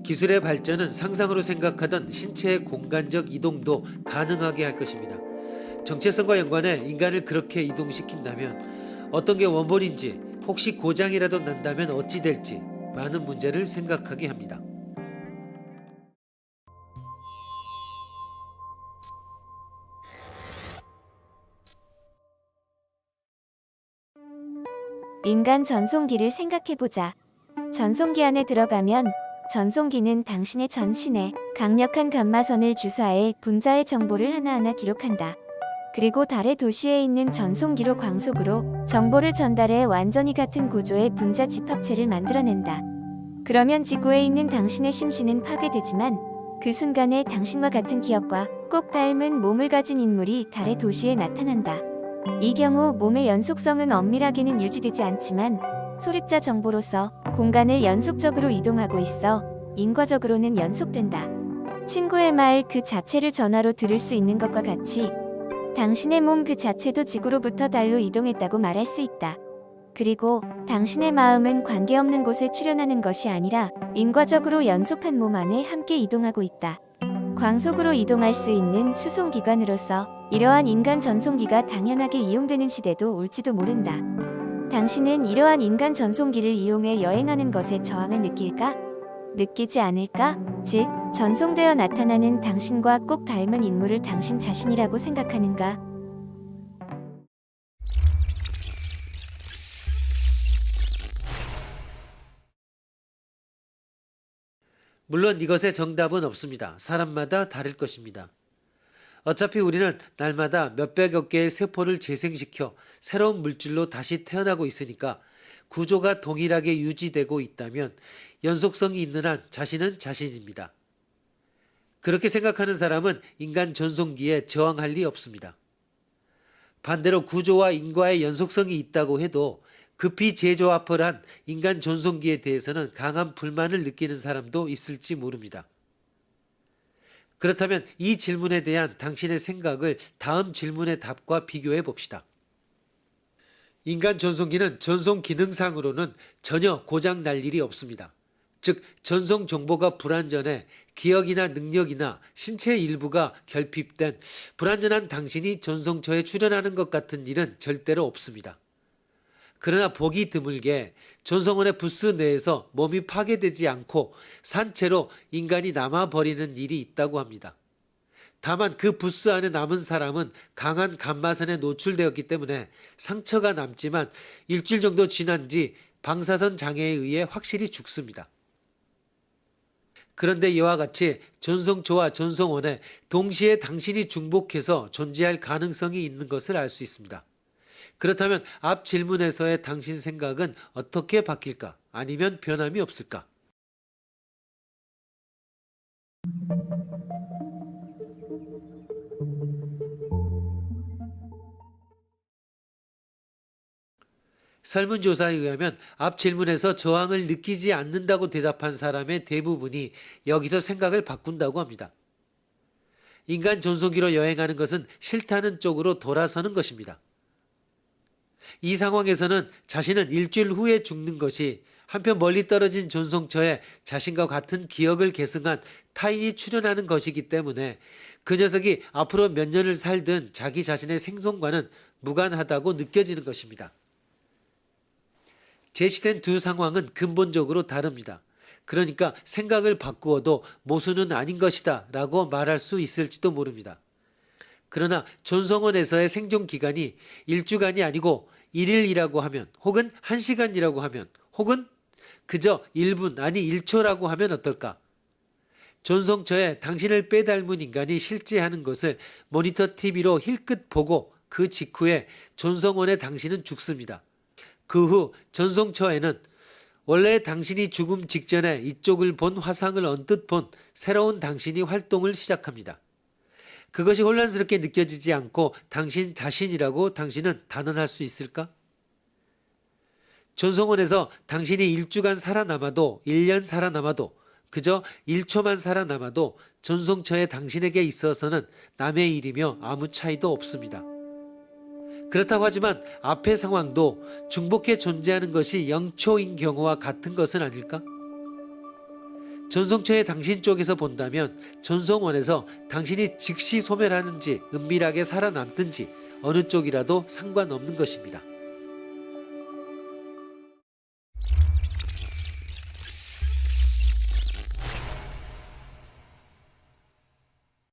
기술의 발전은 상상으로 생각하던 신체의 공간적 이동도 가능하게 할 것입니다. 정체성과 연관해 인간을 그렇게 이동시킨다면 어떤 게 원본인지, 혹시 고장이라도 난다면 어찌 될지 많은 문제를 생각하게 합니다. 인간 전송기를 생각해보자. 전송기 안에 들어가면 전송기는 당신의 전신에 강력한 감마선을 주사해 분자의 정보를 하나하나 기록한다. 그리고 달의 도시에 있는 전송기로 광속으로 정보를 전달해 완전히 같은 구조의 분자 집합체를 만들어낸다. 그러면 지구에 있는 당신의 심신은 파괴되지만 그 순간에 당신과 같은 기억과 꼭 닮은 몸을 가진 인물이 달의 도시에 나타난다. 이 경우 몸의 연속성은 엄밀하게는 유지되지 않지만 소립자 정보로서 공간을 연속적으로 이동하고 있어 인과적으로는 연속된다. 친구의 말 그 자체를 전화로 들을 수 있는 것과 같이 당신의 몸 그 자체도 지구로부터 달로 이동했다고 말할 수 있다. 그리고 당신의 마음은 관계없는 곳에 출현하는 것이 아니라 인과적으로 연속한 몸 안에 함께 이동하고 있다. 광속으로 이동할 수 있는 수송기관으로서 이러한 인간 전송기가 당연하게 이용되는 시대도 올지도 모른다. 당신은 이러한 인간 전송기를 이용해 여행하는 것에 저항을 느낄까? 느끼지 않을까? 즉, 전송되어 나타나는 당신과 꼭 닮은 인물을 당신 자신이라고 생각하는가? 물론 이것에 정답은 없습니다. 사람마다 다를 것입니다. 어차피 우리는 날마다 몇백억 개의 세포를 재생시켜 새로운 물질로 다시 태어나고 있으니까 구조가 동일하게 유지되고 있다면 연속성이 있는 한 자신은 자신입니다. 그렇게 생각하는 사람은 인간 전송기에 저항할 리 없습니다. 반대로 구조와 인과의 연속성이 있다고 해도 급히 재조합을 한 인간 전송기에 대해서는 강한 불만을 느끼는 사람도 있을지 모릅니다. 그렇다면 이 질문에 대한 당신의 생각을 다음 질문의 답과 비교해 봅시다. 인간 전송기는 전송 기능상으로는 전혀 고장 날 일이 없습니다. 즉, 전송 정보가 불완전해 기억이나 능력이나 신체의 일부가 결핍된 불완전한 당신이 전송처에 출현하는 것 같은 일은 절대로 없습니다. 그러나 보기 드물게 전송원의 부스 내에서 몸이 파괴되지 않고 산채로 인간이 남아버리는 일이 있다고 합니다. 다만 그 부스 안에 남은 사람은 강한 감마선에 노출되었기 때문에 상처가 남지만 일주일 정도 지난 뒤 방사선 장애에 의해 확실히 죽습니다. 그런데 이와 같이 전송초와 전송원에 동시에 당신이 중복해서 존재할 가능성이 있는 것을 알 수 있습니다. 그렇다면 앞 질문에서의 당신 생각은 어떻게 바뀔까? 아니면 변함이 없을까? 설문조사에 의하면 앞 질문에서 저항을 느끼지 않는다고 대답한 사람의 대부분이 여기서 생각을 바꾼다고 합니다. 인간 전송기로 여행하는 것은 싫다는 쪽으로 돌아서는 것입니다. 이 상황에서는 자신은 일주일 후에 죽는 것이 한편 멀리 떨어진 전송처에 자신과 같은 기억을 계승한 타인이 출현하는 것이기 때문에 그 녀석이 앞으로 몇 년을 살든 자기 자신의 생존과는 무관하다고 느껴지는 것입니다. 제시된 두 상황은 근본적으로 다릅니다. 그러니까 생각을 바꾸어도 모순은 아닌 것이다 라고 말할 수 있을지도 모릅니다. 그러나 전송원에서의 생존 기간이 1주간이 아니고 1일이라고 하면, 혹은 1시간이라고 하면, 혹은 그저 1분 아니 1초라고 하면 어떨까? 전송처에 당신을 빼닮은 인간이 실제하는 것을 모니터 TV로 힐끗 보고 그 직후에 전송원의 당신은 죽습니다. 그 후 전송처에는 원래 당신이 죽음 직전에 이쪽을 본 화상을 언뜻 본 새로운 당신이 활동을 시작합니다. 그것이 혼란스럽게 느껴지지 않고 당신 자신이라고 당신은 단언할 수 있을까? 전송원에서 당신이 1주간 살아남아도 1년 살아남아도 그저 1초만 살아남아도 전송처의 당신에게 있어서는 남의 일이며 아무 차이도 없습니다. 그렇다고 하지만 앞의 상황도 중복해 존재하는 것이 0초인 경우와 같은 것은 아닐까? 전송처의 당신 쪽에서 본다면 전송원에서 당신이 즉시 소멸하는지 은밀하게 살아남든지 어느 쪽이라도 상관없는 것입니다.